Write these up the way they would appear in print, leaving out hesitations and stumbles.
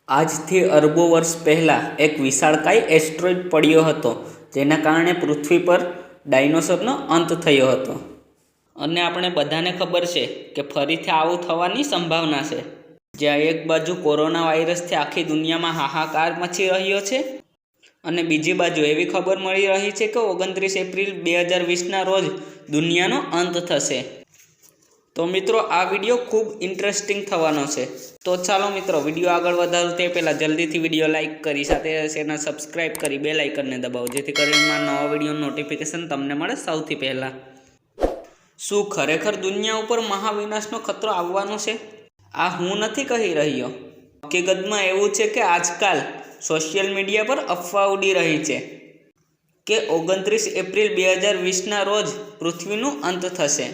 આજથી અરબો વર્ષ પહેલાં એક વિશાળકાય એસ્ટ્રોઇડ પડ્યો હતો, જેના કારણે પૃથ્વી પર ડાયનોસરનો અંત થયો હતો. અને આપણે બધાને ખબર છે કે ફરીથી આવું થવાની સંભાવના છે. જ્યાં એક બાજુ કોરોના વાયરસથી આખી દુનિયામાં હાહાકાર મચી રહ્યો છે અને બીજી બાજુ એવી ખબર મળી રહી છે કે 29 એપ્રિલ 2020ના રોજ દુનિયાનો અંત થશે. તો મિત્રો, આ વિડીયો ખૂબ ઇન્ટરેસ્ટિંગ થવાનો છે. તો ચાલો મિત્રો, વિડીયો આગળ વધારું તે પહેલાં જલ્દીથી વિડીયો લાઇક કરી, સાથે ચેનલ સબસ્ક્રાઈબ કરી બે લાઇકનને દબાવો, જેથી કરીને મારા નવા વિડીયોનું નોટિફિકેશન તમને મળે સૌથી પહેલાં. શું ખરેખર દુનિયા ઉપર મહાવિનાશનો ખતરો આવવાનો છે? આ હું નથી કહી રહ્યો. હકીકતમાં એવું છે કે આજકાલ સોશિયલ મીડિયા પર અફવા ઉડી રહી છે કે 29 એપ્રિલ 2020ના રોજ પૃથ્વીનું અંત થશે.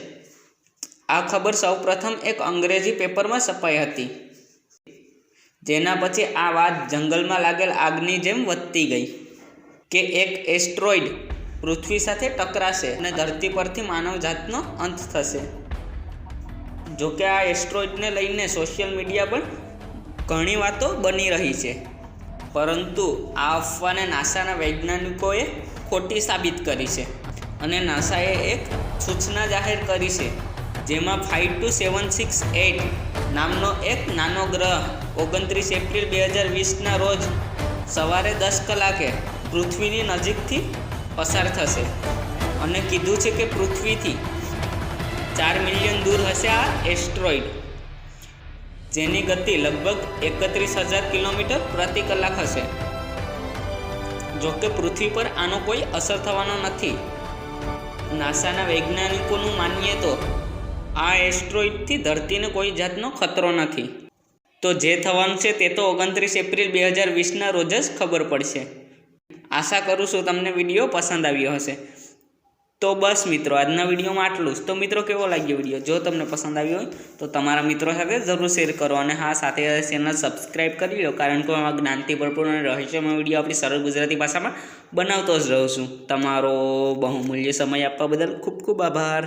આ ખબર સૌપ્રથમ એક અંગ્રેજી પેપરમાં છપાઈ હતી, જેના પછી આ વાત જંગલમાં લાગેલ આગની જેમ વધતી ગઈ કે એક એસ્ટ્રોઇડ પૃથ્વી સાથે ટકરાશે અને ધરતી પરથી માનવજાતનો અંત થશે. જોકે આ એસ્ટ્રોઇડને લઈને સોશિયલ મીડિયા પર ઘણી વાતો બની રહી છે, પરંતુ આ અફવાને નાસાના વૈજ્ઞાનિકોએ ખોટી સાબિત કરી છે અને નાસાએ એક સૂચના જાહેર કરી છે, જેમાં 52768 નામનો એક નાનો ગ્રહ 29 એપ્રિલ 2020ના રોજ સવારે 10 કલાકે પૃથ્વીની નજીકથી પસાર થશે અને કીધું છે કે પૃથ્વીથી 4 મિલિયન દૂર હશે આ એસ્ટ્રોઇડ, જેની ગતિ લગભગ 31,000 કિલોમીટર પ્રતિ કલાક હશે. જોકે પૃથ્વી પર આનો કોઈ અસર થવાનો નથી. નાસાના વૈજ્ઞાનિકોનું માનીએ તો આ એસ્ટ્રોઇડથી ધરતીને કોઈ જાતનો ખતરો નથી. તો જે થવાનું છે તે તો 29 એપ્રિલ 2020ના રોજ જ ખબર પડશે. આશા કરું છું તમને વિડીયો પસંદ આવ્યો હશે. તો બસ મિત્રો, આજના વિડીયોમાં આટલું જ. તો મિત્રો, કેવો લાગ્યો વિડીયો? જો તમને પસંદ આવ્યો હોય તો તમારા મિત્રો સાથે જરૂર શેર કરો અને હા, સાથે ચેનલ સબસ્ક્રાઈબ કરી લો, કારણ કે હું જ્ઞાનથી ભરપૂર અને રહસ્યમય વિડીયો આપણી સરળ ગુજરાતી ભાષામાં બનાવતો જ રહું છું. તમારો બહુમૂલ્ય સમય આપવા બદલ ખૂબ ખૂબ આભાર.